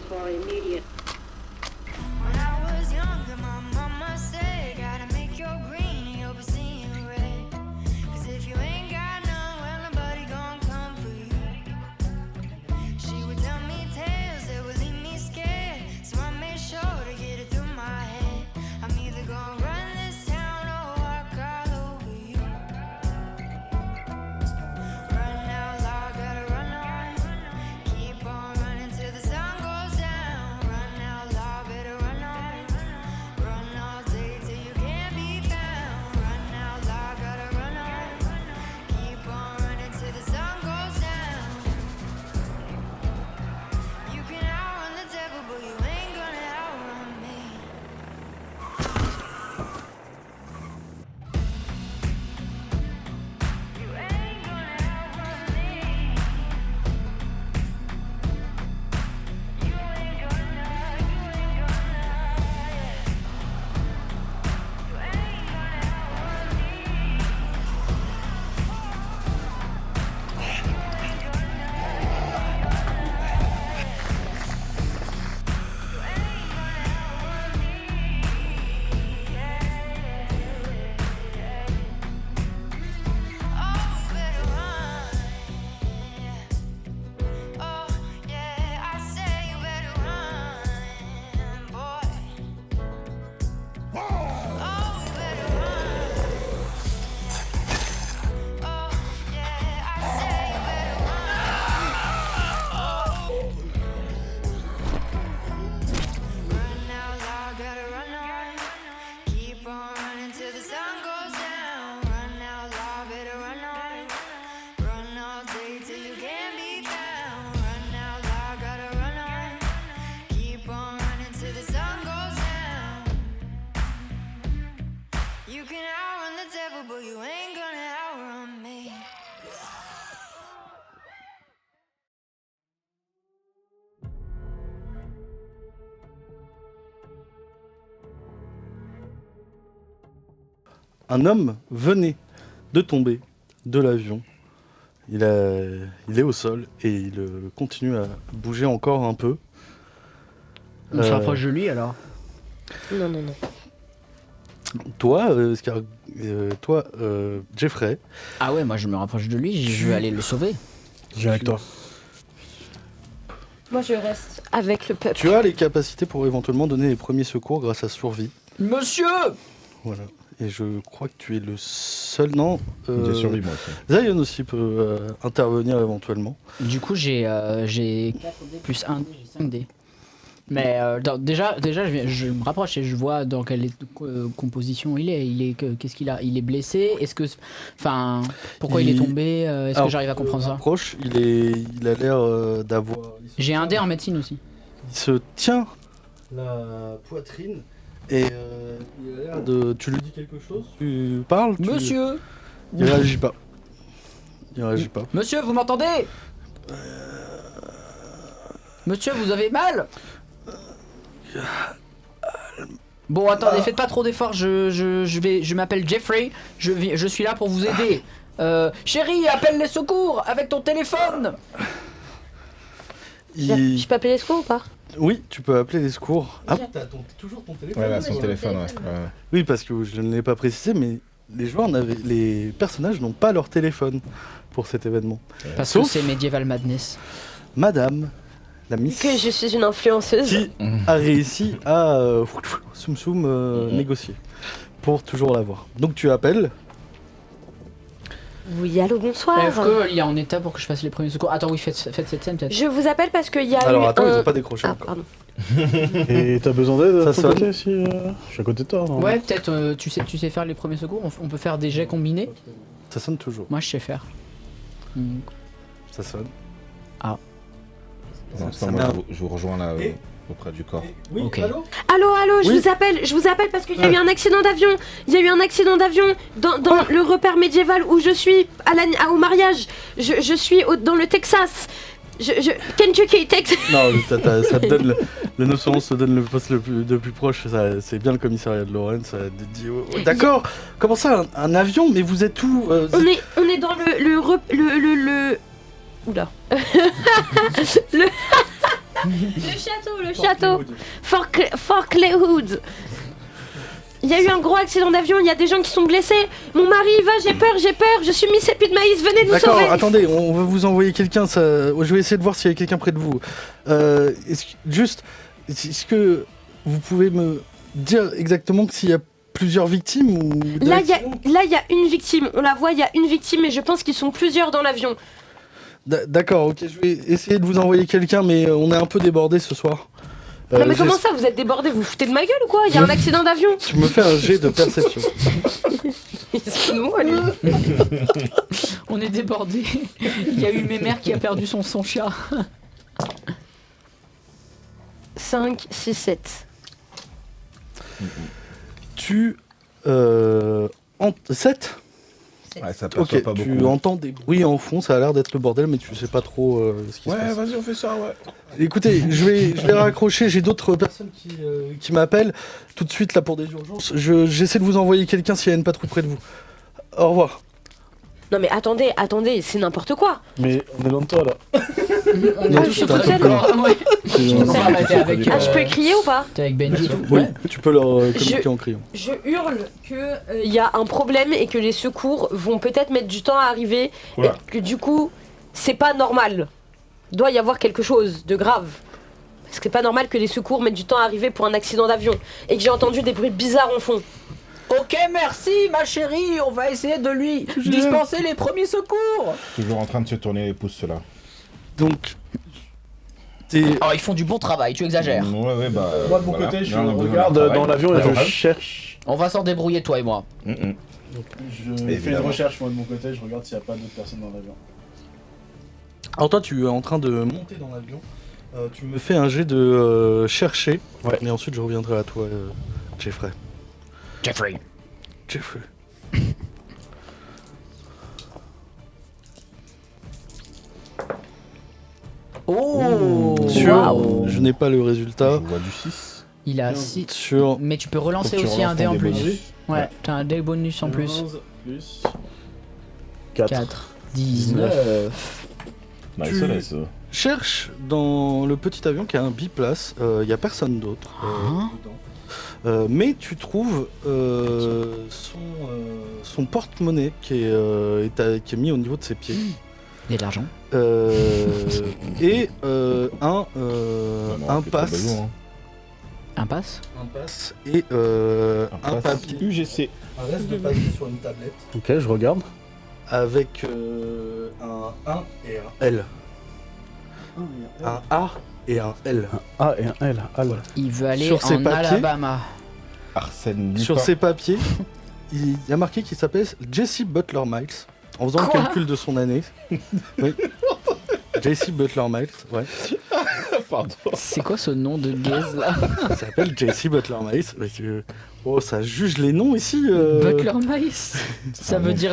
looking for immediate. When I was younger, my mama said, gotta make your green and you'll be seeing red. 'Cause if you ain't got none, well, nobody gon' come for you. She would tell me tales that would leave me scared, so I made sure to get it through my head. I'm either gonna run this town or walk all over you. Run out loud, gotta run on. Keep on running till the sun goes down. Run out loud, better run on. Run all day till you can't be found. Run out loud, gotta run on. Keep on running till the sun goes down. You can outrun the devil, but you ain't gonna outrun me. You ain't gonna outrun me. You ain't gonna, yeah. You ain't gonna outrun me. Oh, you better run. Oh, yeah, I say you better run, boy. Oh, you better run. Oh, yeah, I say you better run. Run out loud, gotta run on. Keep on running till the sun goes down. Run out loud, better run on. Run all day till you can't be found. Run out loud, gotta run on. Keep on running till the sun goes down. You can outrun the devil, but you ain't gonna outrun me. Un homme venait de tomber de l'avion. Il est au sol et il continue à bouger encore un peu. On se rapproche de lui alors. Non, non, non. Toi, Jeffrey, Ah ouais, moi je me rapproche de lui, je vais aller le sauver. J'ai avec toi. Moi, je reste avec le peuple. tu as les capacités pour éventuellement donner les premiers secours grâce à survie. Monsieur! Voilà. Et je crois que tu es le seul, non J'ai survécu moi aussi. Zion aussi peut intervenir éventuellement. Du coup, j'ai 4D plus 1D, j'ai 5D. Mais déjà je me rapproche et je vois dans quelle composition il est. Qu'est-ce qu'il a? Il est blessé? Est-ce que, enfin, pourquoi il est tombé? Est-ce que j'arrive à comprendre ça? Proche, il a l'air d'avoir. J'ai un dé en médecine aussi. Il se tient la poitrine et il a l'air de. Tu lui dis quelque chose? Tu parles? Monsieur! Il réagit pas. Il réagit pas. Monsieur, vous m'entendez? Monsieur, vous avez mal? Bon, attendez, faites pas trop d'efforts. Je m'appelle Jeffrey. Je suis là pour vous aider. Chérie, appelle les secours avec ton téléphone. Je peux appeler les secours ou pas? Oui, tu peux appeler les secours. Ah, t'as toujours ton téléphone? Ouais, là, son j'ai téléphone, mon ouais. téléphone. Ouais. Oui, parce que je ne l'ai pas précisé, mais les personnages n'ont pas leur téléphone pour cet événement. Parce Sauf- que c'est Medieval Madness. Madame, la Miss, Que je suis une influenceuse. qui a réussi à négocier pour toujours l'avoir. Donc tu appelles. Oui, allô, bonsoir. Est-ce qu'il est en état pour que je fasse les premiers secours? Attends, oui, faites cette scène peut-être. Je vous appelle parce qu'il y a Alors eu attends, un... ils n'ont pas décroché Ah, encore. pardon. Et t'as besoin d'aide Ça à ton sonne. côté si je suis à côté de toi. non Ouais, peut-être tu sais faire les premiers secours. On peut faire des jets combinés. Ça sonne toujours. Moi, je sais faire. Donc, Ça sonne. Pour l'instant, Ça moi, m'a- je vous rejoins là Et- auprès du corps. Oui, Ok. allô? Allô, Oui. je vous appelle parce qu'il y a eu un accident d'avion. Il y a eu un accident d'avion dans le repère médiéval où je suis au mariage. Je suis dans le Texas. Kentucky, Texas. Non, ça te donne le 911 te donne le poste le plus proche. C'est bien le commissariat de Lawrence. Ça te dit, oh, d'accord. Comment ça, un avion? Mais vous êtes où? On est dans le oula. Le château. Fort Claywood. Il y a eu un gros accident d'avion, il y a des gens qui sont blessés. Mon mari y va, j'ai peur, je suis Miss Épi de Maïs, venez nous D'accord, sauver. attendez, on va vous envoyer quelqu'un, je vais essayer de voir s'il y a quelqu'un près de vous. Est-ce que vous pouvez me dire exactement s'il y a plusieurs victimes ou... Là, il y a une victime, on la voit, il y a une victime et je pense qu'ils sont plusieurs dans l'avion. D'accord, ok, je vais essayer de vous envoyer quelqu'un, mais on est un peu débordé ce soir. Non mais comment ça, vous êtes débordés, vous vous foutez de ma gueule ou quoi? Il y a un accident d'avion. Tu me fais un jet de perception. Il se fout de moi, lui. On est débordés. Il y a eu Mémère qui a perdu son chat. 5, 6, 7. Tu... 7 Ouais, ça perçoit Ok, pas tu beaucoup. entends des bruits en fond, ça a l'air d'être le bordel, mais tu sais pas trop ce qui se passe. vas-y, on fait ça, ouais. Écoutez, je vais raccrocher, j'ai d'autres personnes qui m'appellent tout de suite là pour des urgences. J'essaie de vous envoyer quelqu'un s'il y a une patrouille près de vous. Au revoir. Non mais attendez, c'est n'importe quoi. Mais on est loin de toi là. On est Ah, tous je suis sur toute ton seule. corps. Ouais. C'est- Bah, t'es avec, Ah, je peux crier ou pas? T'es avec Benji et tout. Oui, Ouais. tu peux leur communiquer en criant. Je hurle que y a un problème et que les secours vont peut-être mettre du temps à arriver Oula. et que du coup, c'est pas normal. Doit y avoir quelque chose de grave. Parce que c'est pas normal que les secours mettent du temps à arriver pour un accident d'avion et que j'ai entendu des bruits bizarres en fond. Ok, merci ma chérie, on va essayer de lui dispenser les premiers secours. Toujours en train de se tourner les pouces, ceux-là. Donc, t'es... Oh, ils font du bon travail, tu exagères. Ouais, bah. Moi de mon voilà. côté, je Là, on a besoin regarde d'un travail. dans l'avion et Ouais, je ouais. cherche. On va s'en débrouiller, toi et moi. Mm, mm. Je fais une Évidemment. recherche moi de mon côté, je regarde s'il n'y a pas d'autres personnes dans l'avion. Alors toi, tu es en train de monter dans l'avion. Tu me fais un jet de chercher. Ouais. Et ensuite, je reviendrai à toi, Jeffrey. Jeffrey. Jeffrey. Oh, Sur... waouh. Je n'ai pas le résultat. Je vois du 6. Il a 6. Sur... Mais tu peux relancer Faut que tu aussi un relances dé ton en dé plus. bonus. Ouais, t'as un dé bonus en plus. 15 plus 4. 4, 19. Nice, Tu- nice. Cherche dans le petit avion qui a un biplace. Il n'y a personne d'autre. Hein dedans. Mais tu trouves son porte-monnaie qui est mis au niveau de ses pieds. Il y a de l'argent. Et Non, un c'est pass. pas ballot, hein. Un pass. Un pass et un pass papier. UGC. Un reste de papier sur une tablette Ok, je regarde. avec un A et un L. Un A et un L. Un A et un L. Al. Il veut aller Sur ses en papiers. Alabama. Arsène Sur Lupin. ces papiers, il y a marqué qu'il s'appelle Jesse Butler Miles. En faisant Quoi le calcul de son année. Oui. Jesse Butler Miles, ouais. Pardon. C'est quoi ce nom de gaze là? Il s'appelle Jesse Butler Miles. Oh, ça juge les noms ici. Butler Mice. Ça veut dire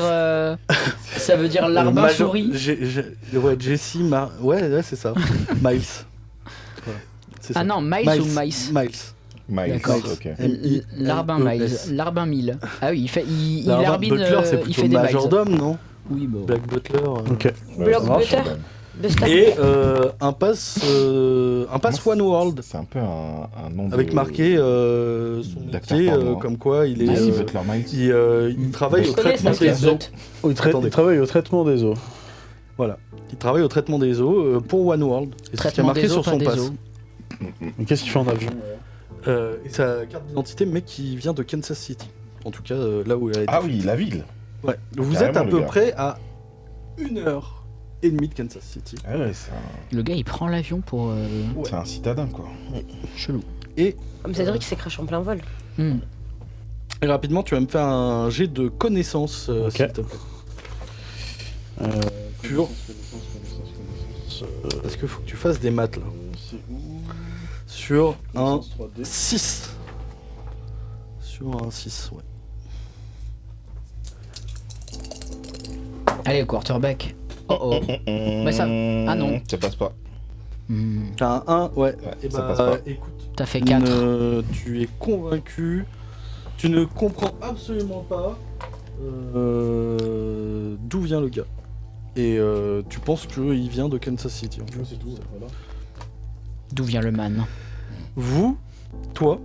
larbin Major- souris. Ouais, Jesse ouais, c'est ça. Miles. Voilà. C'est ça. Ah non, Miles ou Mice? Miles. Miles, D'accord. ok. Larbin Miles. Larbin 1000. Ah oui, il Larbin larbine, Butler, c'est il plutôt fait des miles. majordome, non? Oui, bon. Black Butler. Ok. Block ça marche, butter. quand même. Buster. Et un pass One World. C'est un peu un nom Avec de... marqué son d'acteur métier, porno, hein. comme quoi il est. Jesse Butler Miles. Il travaille Je au connais traitement ça, des c'est eaux. Oh, Attendez. il travaille au traitement des eaux. Voilà. Il travaille au traitement des eaux pour One World. Et c'est ce qui a Traitement marqué des eaux, sur pas son des pass. eaux. Mais qu'est-ce qu'il fait en avion Et sa carte d'identité, mec, qui vient de Kansas City. En tout cas, là où elle a été. Ah oui, la ville. Ouais. Vous Carrément, êtes à le peu gars. près à 1h30 de Kansas City. Ah ouais, Le gars il prend l'avion pour. c'est un citadin, quoi. Chelou. Comme Cédric s'est craché en plein vol. Hmm. Et rapidement, tu vas me faire un jet de connaissances, Ok. s'il te plaît. Pur. Parce qu'il faut que tu fasses des maths là. C'est où Sur un Connaissance 3D. 6. Sur un 6, ouais. Allez, quarterback. Oh oh. Mais ça- ah non. Ça passe pas. Hmm. T'as un 1, ouais. Et ça bah, passe pas. écoute, T'as fait 4. tu es convaincu. Tu ne comprends absolument pas d'où vient le gars. Et tu penses qu'il vient de Kansas City. En fait. C'est tout, voilà. D'où vient le man? Toi,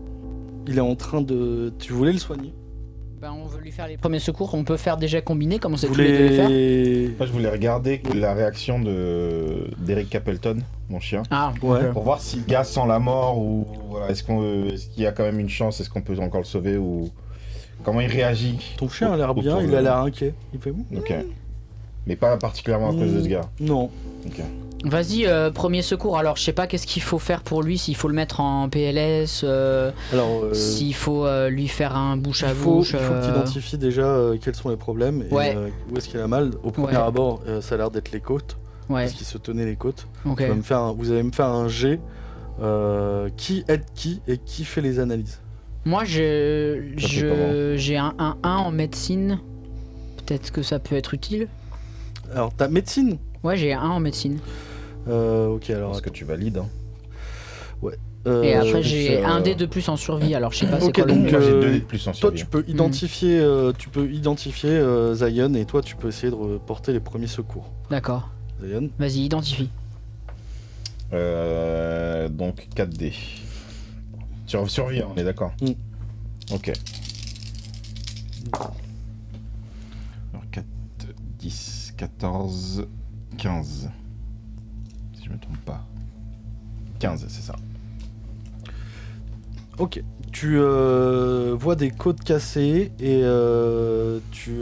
il est en train de... Tu voulais le soigner? Ben, on veut lui faire les premiers secours. On peut faire déjà combiné comme on sait Vous tous les deux les faire. Moi, je voulais regarder la réaction d'Eric Capleton, mon chien, Ah, Ouais. ok. pour voir si le gars sent la mort ou voilà, est-ce qu'il y a quand même une chance, est-ce qu'on peut encore le sauver ou comment il réagit. Ton chien a l'air bien, autour il de- a l'air inquiet. Il fait... Ok. Mais pas particulièrement à cause de ce gars. Non. Ok. Vas-y, premier secours. Alors, je sais pas qu'est-ce qu'il faut faire pour lui. S'il faut le mettre en PLS, Alors, s'il faut lui faire un bouche à il faut bouche. que tu identifies déjà quels sont les problèmes et Ouais. où est-ce qu'il a mal. Au premier Ouais. abord, ça a l'air d'être les côtes, Ouais, parce qu'il se tenait les côtes. ok. Vous allez me faire un G. Qui aide qui et qui fait les analyses? Moi, Ça fait comment j'ai un 1 en médecine. Peut-être que ça peut être utile. Alors, t'as médecine? Ouais, j'ai un 1 en médecine. Ok, alors. Parce que tu valides. Hein. Et après, je vais j'ai faire, un dé de plus en survie. Alors, je sais pas c'est Ok, quoi le donc, Moi, j'ai euh, 2 de plus en Toi, survie. tu peux identifier, Zion, et toi, tu peux essayer de porter les premiers secours. D'accord. Zion. Vas-y, identifie. Donc 4D. Survie, hein, on est d'accord. Mm. Ok. Alors 4, 10, 14, 15. Si je me trompe pas. 15, c'est ça. Ok. Tu vois des côtes cassées et tu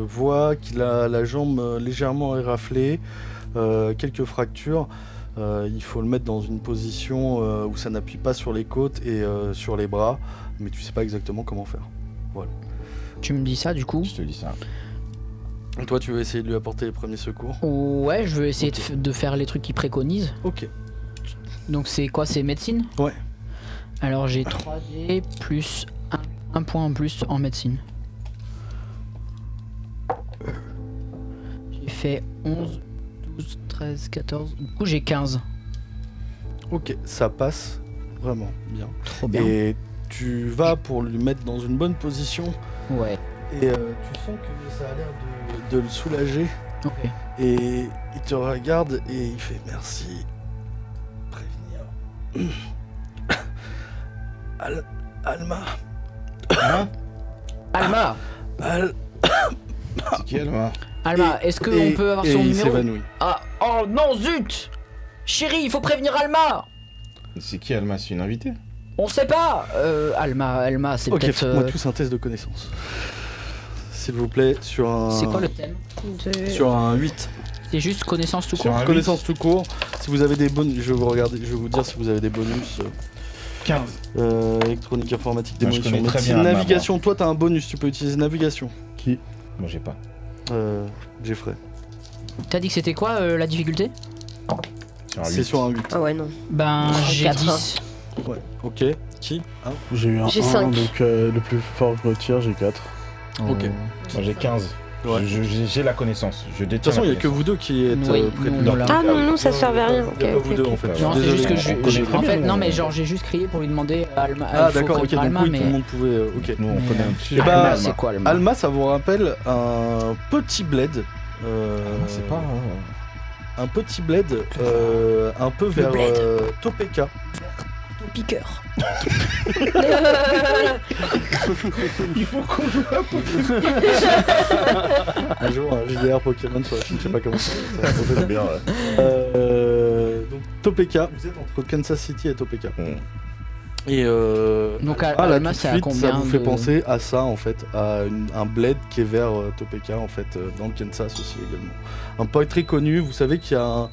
vois qu'il a la jambe légèrement éraflée, quelques fractures. Il faut le mettre dans une position où ça n'appuie pas sur les côtes et sur les bras, mais tu sais pas exactement comment faire. Tu me dis ça, du coup? Je te dis ça. Et toi, tu veux essayer de lui apporter les premiers secours? Ouais, je veux essayer Ok. de faire les trucs qu'il préconise. Ok. Donc, c'est quoi? C'est médecine? Ouais. Alors, j'ai 3D plus un point en plus en médecine. J'ai fait 11, 12, 13, 14. Du coup, j'ai 15. Ok, ça passe vraiment bien. Trop bien. Et tu vas pour lui mettre dans une bonne position Ouais. et tu sens que ça a l'air de le soulager. Ok. Et il te regarde et il fait merci. Prévenir. Alma. Hein Alma! C'est qui elle, moi Alma, est-ce qu'on peut avoir son il numéro? s'évanouit. Ah, oh non, zut! Chérie, il faut prévenir Alma! C'est qui Alma? C'est une invitée? On sait pas! Alma, c'est Ok, peut-être. faites-moi tous un test de connaissance. S'il vous plaît, sur un. C'est quoi le thème? Sur un 8. C'est juste connaissance tout Sur court. un Connaissance tout court. Si vous avez des bonus, je vais vous dire si vous avez des bonus. 15. Électronique, informatique, Moi, je démolition, connais très médecine, bien Alma, navigation. Toi, t'as un bonus, tu peux utiliser navigation. Qui? Moi, j'ai pas. Jeffrey. T'as dit que c'était quoi la difficulté? Sur un C'est 8. sur un 8. Ah ouais, non. Ben, j'ai 4, 10. Ouais. Ok. Qui hein? J'ai eu un J'ai 1, 5. donc le plus fort je retire, j'ai 4. Ok. Moi, j'ai 15. Ouais. J'ai la connaissance. Je De détiens toute façon, il la n'y a que vous deux qui êtes Oui, près de nous, lui. on l'a. Ah non, non, ça servait à rien. Il y a Ok, pas vous ok, deux ok. en fait. Non, Je suis Non, c'est désolé. juste que on connaît très en fait, bien, non, on- mais genre, j'ai juste crié pour lui demander Alma. Ah il faut d'accord, ok, prévenir donc Alma, oui, mais. tout le monde pouvait. Ok. Nous, on Mais, connaît un petit. Eh ben, Alma, Alma. c'est quoi Alma? Alma, ça vous rappelle un petit bled. C'est pas. Un petit bled, un peu vers bled. Topeka. Piqueur. Il faut qu'on joue à Pokémon. Un jour, un JDR Pokémon sur la chaîne, je sais pas comment ça va se C'est bien, ouais. Donc Topeka, vous êtes entre Kansas City et Topeka. Et Donc, là, Alma, tout de c'est à suite, combien ça vous fait de- penser à ça en fait, à un bled qui est vers Topeka en fait, dans le Kansas aussi également. Un point très connu, vous savez qu'il y a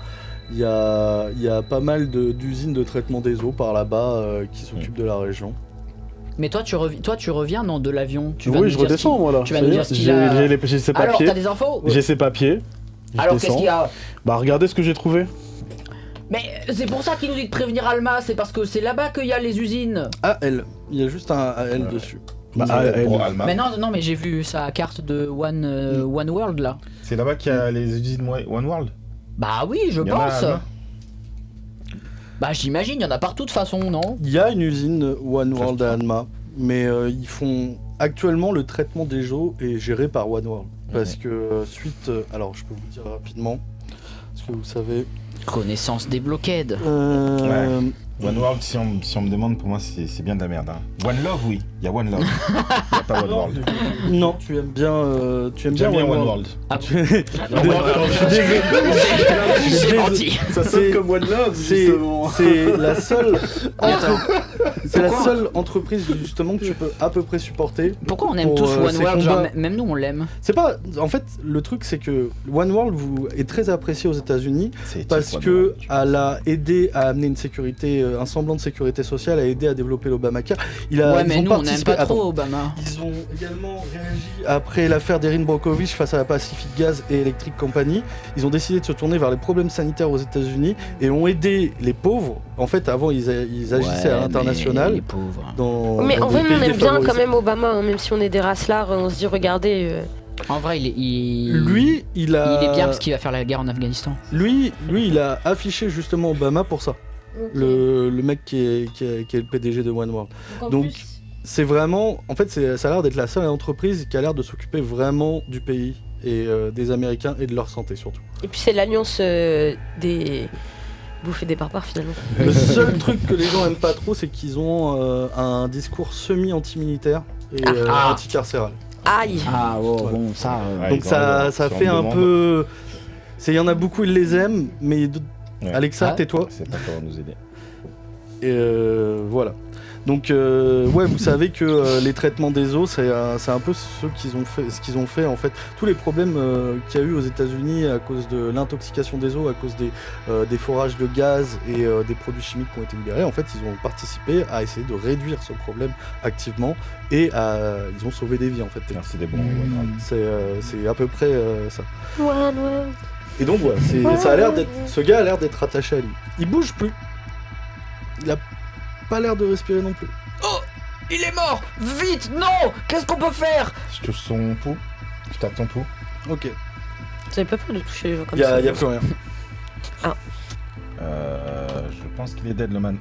il y a pas mal d'usines de traitement des eaux par là-bas qui s'occupent de la région. Mais toi, tu reviens, non, de l'avion? Tu vas Oui, nous je dire redescends moi là. tu vas Ça nous y dire est, ce qu'il a- j'ai ces Alors, papiers. t'as des infos? J'ai ces papiers. Je Alors, qu'est-ce descends. qu'il y a? Bah regardez ce que j'ai trouvé. Mais c'est pour ça qu'il nous dit de prévenir Alma, c'est parce que c'est là-bas qu'il y a les usines. AL, il y a juste un AL dessus. Bah, Pour elle- Alma. Mais non, mais j'ai vu sa carte de One World là. C'est là-bas qu'il y a les usines One World. Bah oui, je Il y en a à pense. Alma. Bah j'imagine, il y en a partout de toute façon, non? Il y a une usine One World à Alma, mais ils font actuellement le traitement des eaux est géré par One World. Parce que suite, alors je peux vous dire rapidement, parce que vous savez, Connaissance des blockades. One World, si on me demande, pour moi, c'est bien de la merde. Hein. One Love, oui. Il y a One Love. Il n'y a pas One World. Non, tu aimes bien J'aime bien One World. Ah Je suis désolé. J'ai menti. Ça sonne comme One Love, justement. C'est la seule c'est la Pourquoi seule entreprise justement que tu peux à peu près supporter. Pourquoi on aime Pour, tous One ces World, genre combats. même nous on l'aime. C'est pas en fait le truc c'est que One World est très apprécié aux États-Unis C'est parce One que World, tu elle a aidé à amener une sécurité, un semblant de sécurité sociale, a aidé à développer l'Obamacare. Ils Ouais, mais ont nous on n'aime participé. pas trop Attends. Obama. Ils ont également réagi après l'affaire d'Erin Brockovich face à la Pacific Gas et Electric Company. Ils ont décidé de se tourner vers les problèmes sanitaires aux États-Unis et ont aidé les pauvres. En fait, avant, ils agissaient à l'international. Les pauvres. Mais en vrai, des nous, on pays aime bien quand défavorisés. même Obama, hein, même si on est des racelards, on se dit, regardez. En vrai, il Lui, il a. il est bien parce qu'il va faire la guerre en Afghanistan. Lui, il a affiché justement Obama pour ça. Le mec qui est le PDG de One World. Donc, c'est vraiment. En fait, ça a l'air d'être la seule entreprise qui a l'air de s'occuper vraiment du pays et des Américains et de leur santé surtout. Et puis c'est l'alliance des bouffées des barbares finalement. Le seul truc que les gens aiment pas trop, c'est qu'ils ont un discours semi-anti-militaire et anti-carcéral. Aïe. Ah oh, Voilà. bon ça. Ouais, Donc ils ont ça raison, si on fait me un demande. peu. Il y en a beaucoup, ils les aiment, mais Ouais. Alexa, Ah. tais-toi. C'est pas pour nous aider. Et voilà. Donc ouais, vous savez que les traitements des eaux, c'est un peu ce qu'ils ont fait en fait. Tous les problèmes qu'il y a eu aux États-Unis à cause de l'intoxication des eaux, à cause des forages de gaz et des produits chimiques qui ont été libérés, en fait, ils ont participé à essayer de réduire ce problème activement et ils ont sauvé des vies en fait. Merci des bons One World. C'est à peu près ça. One World. Et donc voilà, ça a l'air d'être, ce gars a l'air d'être attaché à lui. Il bouge plus. Il a pas l'air de respirer non plus. Oh, il est mort. Vite, non. Qu'est-ce qu'on peut faire? Je touche son pouls. Je tape ton pouls. Ok. Vous avez pas peur de toucher les gens comme Il y ça? a plus rien. Je pense qu'il est dead, le man.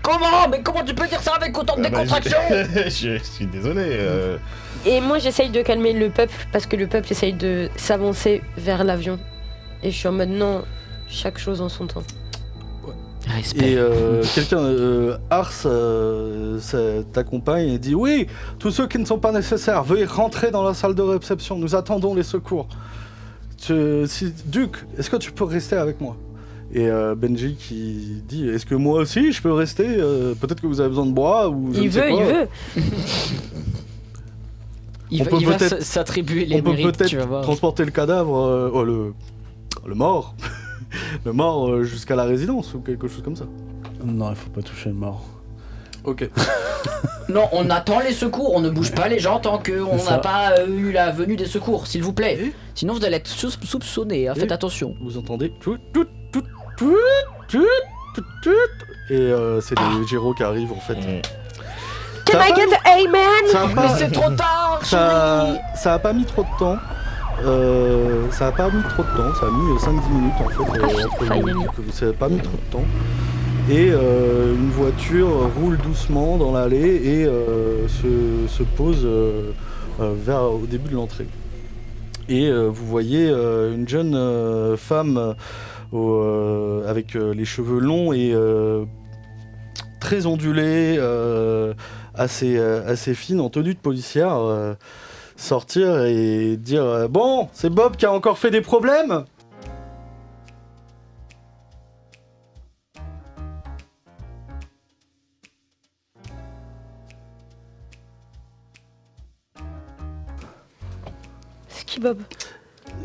Comment? Mais comment tu peux dire ça avec autant de Bah, décontraction? je suis désolé. Et moi j'essaye de calmer le peuple parce que le peuple essaye de s'avancer vers l'avion. Et je suis en mode non, chaque chose en son temps. Respect. Et quelqu'un, Ars, t'accompagne et dit oui, tous ceux qui ne sont pas nécessaires, veuillez rentrer dans la salle de réception. Nous attendons les secours. Duc, est-ce que tu peux rester avec moi? Et Benji qui dit est-ce que moi aussi je peux rester? Peut-être que vous avez besoin de bras ou je Il ne sais veut, pas. il veut. Il on va, peut il va peut-être- s'attribuer les On peut mérites, tu vas peut-être voir. transporter le cadavre, le mort, le mort jusqu'à la résidence ou quelque chose comme ça. Non, il faut pas toucher le mort. Ok. Non, on attend les secours, on ne bouge pas les gens tant qu'on C'est n'a ça. pas eu la venue des secours, s'il vous plaît. Et Sinon vous allez être soupçonnés, hein, faites attention. vous entendez tout, et c'est les gyros qui arrivent en fait. Can I get the amen? Ça a Mais pas, c'est trop tard, chérie. ça a pas mis trop de temps. Ça a pas mis trop de temps, ça a mis 5-10 minutes en fait. finally. Ça a pas mis trop de temps. Et une voiture roule doucement dans l'allée et se pose au début de l'entrée. Et vous voyez une jeune femme avec les cheveux longs et très ondulés, assez fine, en tenue de policière, sortir et dire bon, c'est Bob qui a encore fait des problèmes? Ski Bob.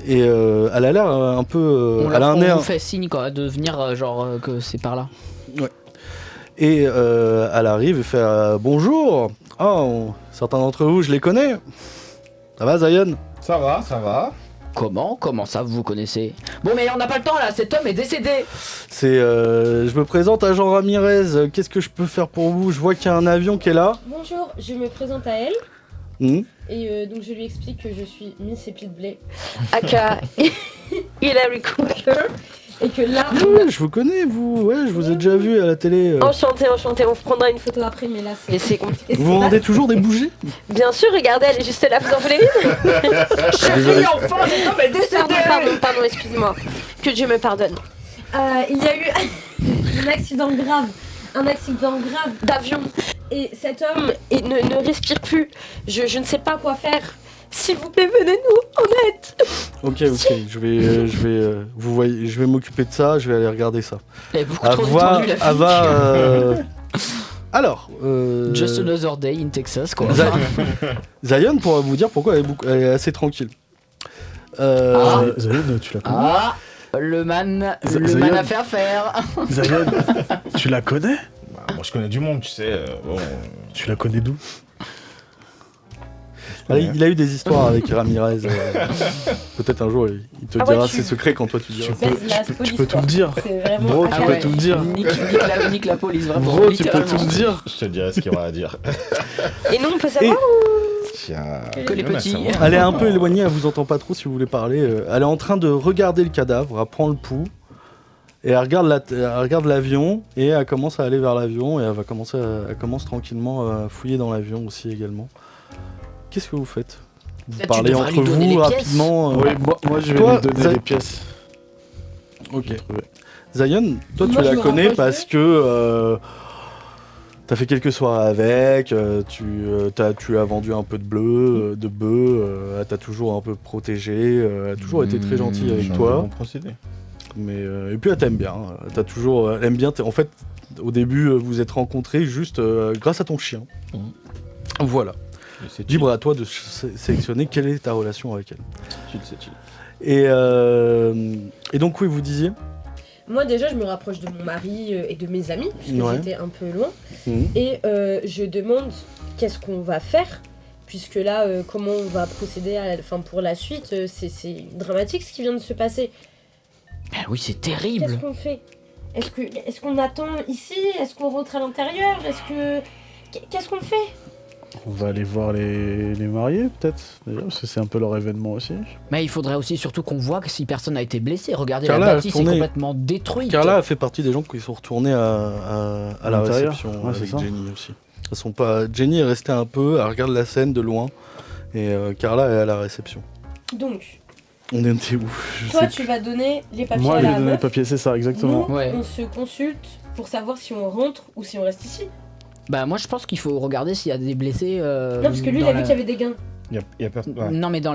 Et elle a l'air un peu. Elle a un on air. vous fait signe quoi, de venir genre que c'est par là. Et elle arrive et fait bonjour. Oh, certains d'entre vous, je les connais. Ça va, Zion? Ça va, ça va. Comment ça vous connaissez? Bon mais on n'a pas le temps là, cet homme est décédé. C'est. Je me présente à Jean Ramirez. Qu'est-ce que je peux faire pour vous? Je vois qu'il y a un avion qui est là. Bonjour, je me présente à elle. Hmm. Et donc je lui explique que je suis Miss Épide Blé, aka Hillary Cooker, Et que là, Ouais, je vous connais, vous. Ouais, je vous ai déjà vu à la télé. enchanté, on prendra une photo après, mais là c'est compliqué. Vous vendez toujours des bougies? Bien sûr, regardez, elle est juste là, vous en voulez une? Désolé. enfin, cet homme est décédé. Pardon, excusez-moi. Que Dieu me pardonne. Il y a eu un accident grave d'avion. Et cet homme ne respire plus. Je ne sais pas quoi faire. S'il vous plaît, venez-nous en aide. Ok, je vais m'occuper de ça, je vais aller regarder ça. Elle est beaucoup trop détendue, la fille. Alors, Just another day in Texas, quoi. Zion pourra vous dire pourquoi elle est assez tranquille. Zayon, tu la connais? Ah, le man Zayon. a fait faire. Zayon, tu la connais? Bah, moi, je connais du monde, tu sais. Bon, Tu la connais d'où? Il a eu des histoires avec Ramirez. Peut-être un jour, il te dira ses secrets quand toi tu diras. Tu peux tout me dire. Bro, Ah tu ouais. peux tout me dire. Nique la police, vraiment. Bro, tu peux littéralement. tout me dire. je te dirai ce qu'il y aura à dire. Et nous, on peut savoir Tiens, Que les rien à petits. savoir. Elle est un peu éloignée, elle vous entend pas trop si vous voulez parler. Elle est en train de regarder le cadavre, elle prend le pouls. Et elle regarde l'avion et elle commence à aller vers l'avion et elle commence tranquillement à fouiller dans l'avion aussi également. Qu'est-ce que vous faites? Vous Peut-être parlez tu devrais entre lui donner vous les pièces. rapidement. Oui, moi je vais Toi, lui donner Zay- des pièces. Ok. J'ai trouvé. Zion, toi tu Moi, je la me connais rapproche parce que t'as fait quelques soirées avec, tu as vendu un peu de bleu, de bœuf, elle t'a toujours un peu protégé, elle a toujours été très gentille avec J'en ai toi. bon procédé. Mais et puis elle t'aime bien. Elle aime bien. En fait, au début, vous êtes rencontrés juste grâce à ton chien. Voilà. Et c'est Libre à toi de sélectionner quelle est ta relation avec elle. chill, c'est chill. Et donc oui, vous disiez. Moi déjà je me rapproche de mon mari et de mes amis puisque Ouais. j'étais un peu loin Mhm. et je demande qu'est-ce qu'on va faire puisque là comment on va procéder pour la suite c'est dramatique ce qui vient de se passer. Ben oui, c'est Qu'est-ce terrible. qu'on fait? Est-ce qu'on attend ici? Est-ce qu'on rentre à l'intérieur? Qu'est-ce qu'on fait? On va aller voir les mariés peut-être, déjà, parce que c'est un peu leur événement aussi. Mais il faudrait aussi surtout qu'on voit que si personne n'a été blessé. Regardez, Carla la a bâtisse est tourné. complètement détruite. Carla a fait partie des gens qui sont retournés à la l'intérieur. réception Ouais, c'est avec ça. Jenny aussi. Elles sont pas. Jenny est restée un peu, elle regarde la scène de loin et Carla est à la réception. Donc, On était où? Je toi sais tu vas donner les papiers Moi à je vais la donner les meuf. papiers, c'est ça, exactement. Nous, Ouais. on se consulte pour savoir si on rentre ou si on reste ici. Bah moi je pense qu'il faut regarder s'il y a des blessés. Non parce que lui il a vu qu'il y avait des gains. Y a personne. Ouais. Non mais dans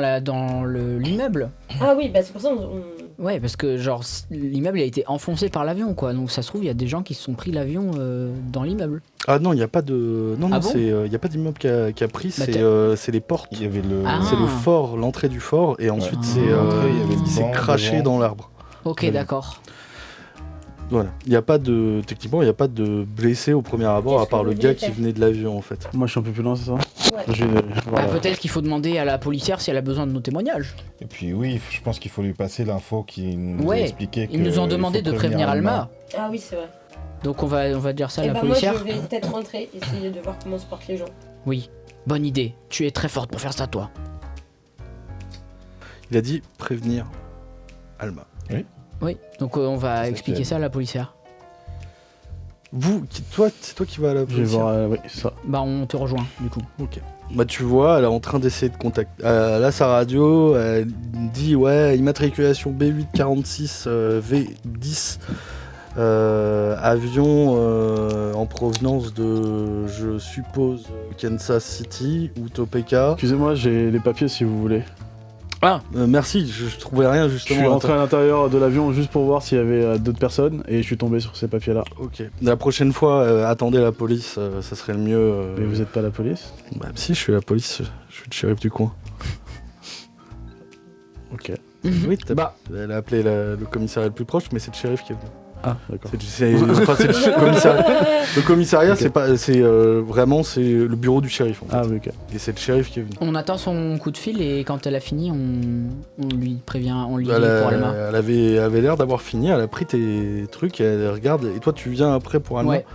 l'immeuble. Ah oui bah c'est pour ça on... Ouais, parce que genre l'immeuble a été enfoncé par l'avion quoi. Donc ça se trouve il y a des gens qui se sont pris l'avion dans l'immeuble. Ah non, il n'y a pas de. Non, Ah non, bon il n'y a pas d'immeuble qui a pris, Bah, c'est les portes. Il y avait le. Ah. C'est le fort, l'entrée du fort, et ensuite Ouais. c'est L'entrée, il y avait le il s'est banc craché devant. dans l'arbre. Ok, Ouais. d'accord. Voilà. Il n'y a pas de. Techniquement, il n'y a pas de blessés au premier abord, Qu'est-ce à part que le vous gars voulez qui faire venait de l'avion en fait. Moi je suis un peu plus loin, c'est ça? Ouais. Je vais Bah, voilà. peut-être qu'il faut demander à la policière si elle a besoin de nos témoignages. Et puis oui, je pense qu'il faut lui passer l'info qui nous Ouais, a expliqué Ils nous ont demandé de prévenir Alma. Ah oui c'est vrai. Donc on va dire ça à Et la bah moi je policière. vais peut-être rentrer, essayer de voir comment se portent les gens. Oui, bonne idée. Tu es très forte pour faire ça toi. Il a dit prévenir Alma. Oui, donc on va Ça expliquer fait- ça à la policière. C'est toi qui vas à la Je vais police. voir, oui, c'est ça. Bah on te rejoint du coup. Ok. Bah tu vois, elle est en train d'essayer de contacter. Là sa radio, elle dit ouais, immatriculation B846 V10. Avion en provenance de, je suppose, Kansas City ou Topeka. Excusez-moi, j'ai les papiers si vous voulez. Ah, merci, je trouvais rien Je justement. suis rentré à l'intérieur de l'avion juste pour voir s'il y avait d'autres personnes et je suis tombé sur ces papiers-là. Ok. La prochaine fois, attendez la police, ça serait le mieux. Mais vous êtes pas la police? Bah si, je suis la police, je suis le shérif du coin. Ok. Oui, Bah. elle a appelé le commissariat le plus proche, mais c'est le shérif qui est venu. Ah, d'accord. C'est le commissariat. Le commissariat, Ok. c'est pas, vraiment c'est le bureau du shérif. En fait. Ah, oui, ok. Et c'est le shérif qui est venu. On attend son coup de fil et quand elle a fini, on lui prévient, on lui dit Elle, pour Alma. elle avait l'air d'avoir fini. Elle a pris tes trucs et elle regarde. Et toi, tu viens après pour Alma. Ouais.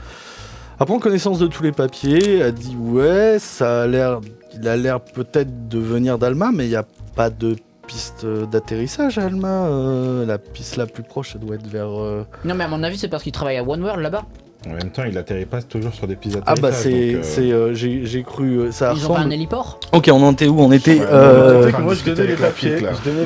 Elle prend connaissance de tous les papiers. Elle dit ouais, ça a l'air, il a l'air peut-être de venir d'Alma, mais il n'y a pas de piste d'atterrissage à Alma. La piste la plus proche, ça doit être vers... Non, mais à mon avis, c'est parce qu'il travaille à One World là-bas. En même temps, il atterrit pas toujours sur des pistes Ah bah d'atterrissage. j'ai cru... ça Ils ont pas un ressemble... héliport. Ok, on en était où? On était... Moi je donnais les papiers.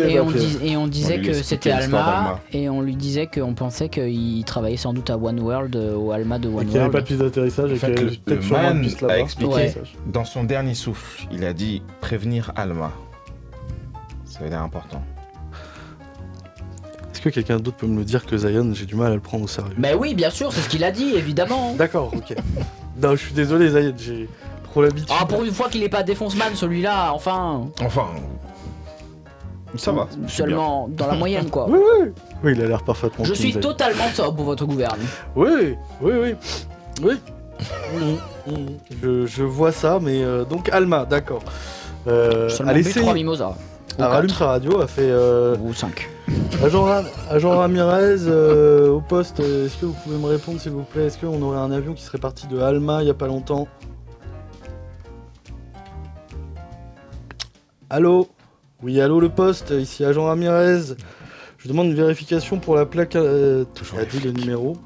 Et on disait On lui que expliquait c'était l'histoire Alma, d'Alma. et on lui disait qu'on pensait qu'il travaillait sans doute à One World, au Alma de Et One qu'il n'y avait pas de World. piste d'atterrissage et En fait, qu'il y avait le peut-être sûrement man une piste a là-bas. expliqué. Ouais. Dans son dernier souffle, il a dit prévenir Alma. Ça a l'air important. Est-ce que quelqu'un d'autre peut me le dire que Zion, j'ai du mal à le prendre au sérieux? Mais oui, bien sûr, c'est ce qu'il a dit, évidemment. D'accord, ok. Non, je suis désolé Zion, j'ai trop l'habitude. Ah, pour une fois qu'il est pas défonce-man celui-là, enfin. Enfin, ça va. c'est Seulement dans la moyenne, quoi. Oui, il a l'air parfaitement Je clean, suis Zion. totalement sobre pour votre gouverne. Oui. Je vois ça, mais donc Alma, d'accord. Seulement bu 3 mimosas. Ou Elle rallume 4. sa radio, elle fait Ou 5. Agent Ramirez, au poste, est-ce que vous pouvez me répondre s'il vous plaît? Est-ce qu'on aurait un avion qui serait parti de Alma il y a pas longtemps? Allô? Oui, allô le poste, ici Agent Ramirez. Je demande une vérification pour la plaque. Toujours Elle a dit le numéro.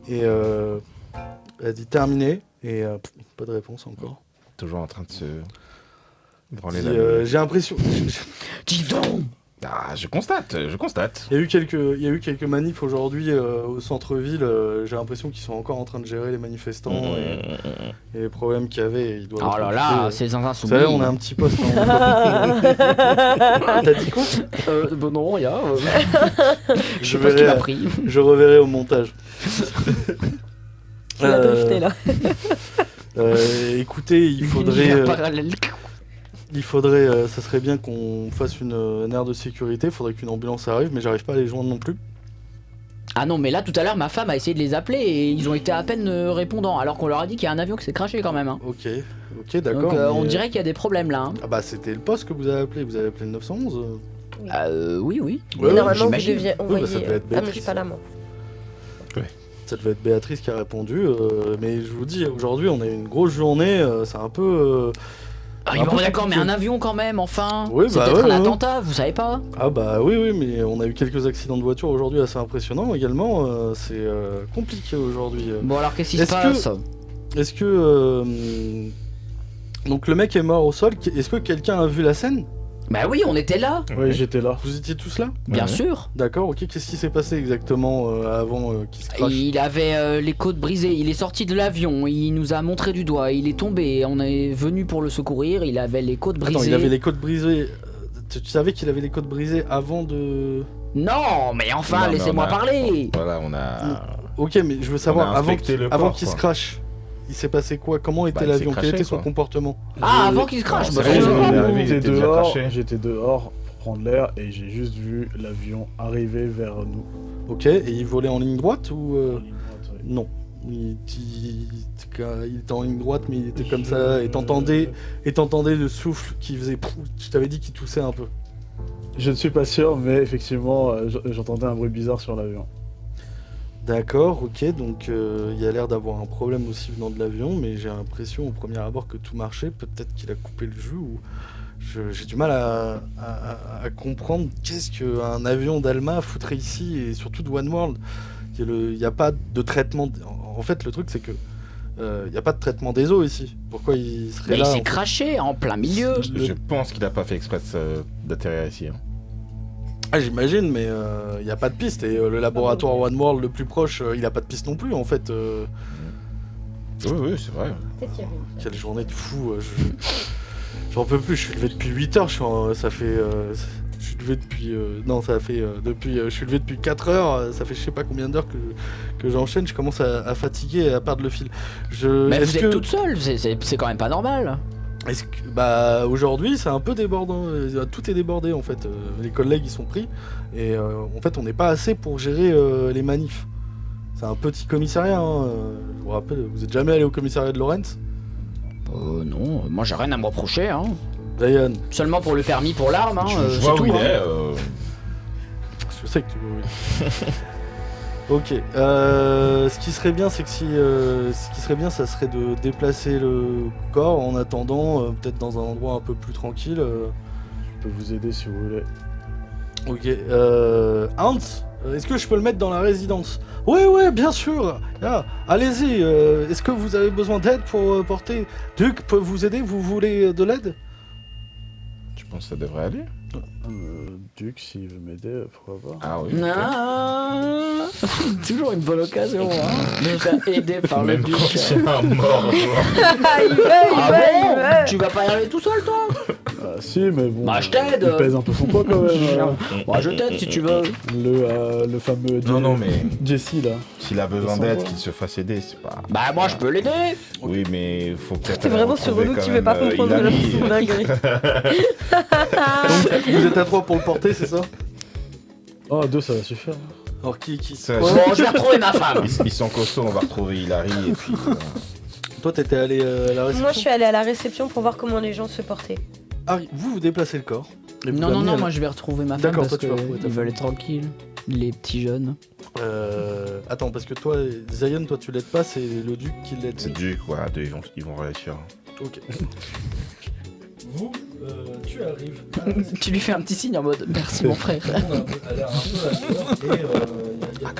Et elle a dit terminé. Et pas de réponse encore. Toujours en train de se branler Dit, la j'ai l'impression. Dis donc. Ah, je constate. Il y a eu quelques manifs aujourd'hui au centre-ville. J'ai l'impression qu'ils sont encore en train de gérer les manifestants et les problèmes qu'il y avait. Ils doivent Oh là être là, occupés. ces Vous insoumis. savez, on a un petit poste. T'as dit quoi? Bon, non, rien. Je Je sais pas ce qu'il verrai, a pris. je reverrai au montage. Tu l'as drifté là. Écoutez, il faudrait, Univers parallèle. ça serait bien qu'on fasse une aire de sécurité. Il faudrait qu'une ambulance arrive, mais j'arrive pas à les joindre non plus. Ah non, mais là tout à l'heure, ma femme a essayé de les appeler et ils ont été à peine répondants, alors qu'on leur a dit qu'il y a un avion qui s'est crashé quand même. Hein. Ok, d'accord. Donc on mais- dirait qu'il y a des problèmes là. Hein. Ah bah c'était le poste que vous avez appelé. Vous avez appelé le 911. Oui. Ouais, Normalement, vous j'imagine. deviez bah, ça envoyer. peut être Ah, mais j'ai Béatrice. pas la main. Ça devait être Béatrice qui a répondu. Mais je vous dis, aujourd'hui, on a eu une grosse journée. C'est un peu. Ah, un bon, peu d'accord, mais compliqué. un avion quand même, enfin. Oui, c'est bah peut-être ouais, un ouais. attentat, vous savez pas. Ah bah oui, mais on a eu quelques accidents de voiture aujourd'hui assez impressionnants également. C'est compliqué aujourd'hui. Bon, alors qu'est-ce qui se Est-ce passe Est-ce que donc le mec est mort au sol? Est-ce que quelqu'un a vu la scène? Bah oui, on était là, Oui, j'étais là. Vous étiez tous là? bien Ouais. sûr. D'accord. Ok. Qu'est-ce qui s'est passé exactement avant qu'il se crache? Il avait les côtes brisées, il est sorti de l'avion, il nous a montré du doigt, il est tombé, on est venu pour le secourir, il avait les côtes brisées. Attends, il avait les côtes brisées. Tu savais qu'il avait les côtes brisées avant de. Non, mais enfin, Non, mais laissez-moi on a- parler. Voilà, on a. Ok, mais je veux savoir On a avant inspecté qu'il le avant corps, qu'il se quoi. crache. Il s'est passé quoi? Comment était Bah, il s'est l'avion? Quel crashé, était son quoi. comportement? Ah, avant qu'il se crache, Non, bah, c'est c'est bon, bon. on est arrivé, il J'étais était déjà dehors, craché. j'étais dehors pour prendre l'air et j'ai juste vu l'avion arriver vers nous. Ok. Et il volait en ligne droite ou En ligne droite, oui. non? Il était en ligne droite, mais il était comme ça. Et t'entendais le souffle qui faisait. Je t'avais dit qu'il toussait un peu. Je ne suis pas sûr, mais effectivement, j'entendais un bruit bizarre sur l'avion. D'accord, ok, donc il y a l'air d'avoir un problème aussi venant de l'avion, mais j'ai l'impression au premier abord que tout marchait, peut-être qu'il a coupé le jus, ou j'ai du mal à comprendre qu'est-ce qu'un avion d'Alma foutrait ici, et surtout de One World. Il n'y a pas de traitement, en fait le truc c'est que il n'y a pas de traitement des eaux ici, pourquoi il serait Mais il là s'est en fait craché en plein milieu. Je pense qu'il a pas fait exprès d'atterrir ici. Hein. Ah, j'imagine, mais il n'y a pas de piste, et le laboratoire One World le plus proche, il n'a pas de piste non plus en fait. Oui, c'est vrai. Peut-être qu'il y avait une- Quelle journée de fou, j'en peux plus, je suis levé depuis 8 heures, ça fait... je suis levé depuis... non, ça fait... je suis levé depuis 4 heures, ça fait je sais pas combien d'heures que j'enchaîne, je commence à fatiguer et à perdre le fil. Mais Est-ce vous êtes que... toute seule, c'est quand même pas normal. Est-ce que... Bah aujourd'hui c'est un peu débordant, tout est débordé en fait, les collègues ils sont pris, et en fait on n'est pas assez pour gérer les manifs. C'est un petit commissariat, hein. Je vous rappelle, vous êtes jamais allé au commissariat de Lawrence? Non, moi j'ai rien à me reprocher. Hein. Diane, Seulement pour le permis pour l'arme, hein, je c'est vois tout. où il hein. est. je sais que tu veux, oui. Ok, ce qui serait bien, c'est que ce qui serait bien, ça serait de déplacer le corps en attendant, peut-être dans un endroit un peu plus tranquille. Je peux vous aider si vous voulez. Ok. Hans, est-ce que je peux le mettre dans la résidence? Ouais, bien sûr. Ah, allez-y. Est-ce que vous avez besoin d'aide pour porter? Duc peut vous aider? Vous voulez de l'aide? Tu penses que ça devrait aller? Duc, s'il veut m'aider, pourquoi pas. Ah oui. Non. Toujours une bonne occasion, hein, de me faire aider par le Même duc. quand c'est un mort, il veut. Tu vas pas y aller tout seul, toi? Ah, si, mais bon. Bah, je t'aide. Il pèse un peu son poids quand même. Bah, je t'aide si tu veux. Le fameux Non, mais Jesse là. s'il a besoin Sans d'aide, voix. qu'il se fasse aider, c'est pas... Bah, moi, je peux l'aider. Oui, mais il faut peut-être... T'es vraiment ce relou que tu veux pas comprendre de la dinguerie. Donc, vous êtes à 3 pour le porter, c'est ça? Oh, 2 ça va suffire. Alors qui Ça, Bon, je vais retrouver ma femme. Ils sont costauds, on va retrouver Hilary et puis... Toi, t'étais allé à la réception? Moi, je suis allée à la réception pour voir comment les gens se portaient. Harry, vous déplacez le corps. Et vous Non, l'amenez à la- moi, je vais retrouver ma femme D'accord, parce toi, tu vas retrouver ta qu'ils femme. veulent être tranquilles. Les petits jeunes. Attends, parce que toi, Zion, toi, tu l'aides pas, c'est le duc qui l'aide. C'est Duc, voilà, deux, ils vont réussir. Ok. Vous, tu arrives. Tu lui fais un petit signe en mode merci mon frère. Elle a l'air un peu à l'heure et il y a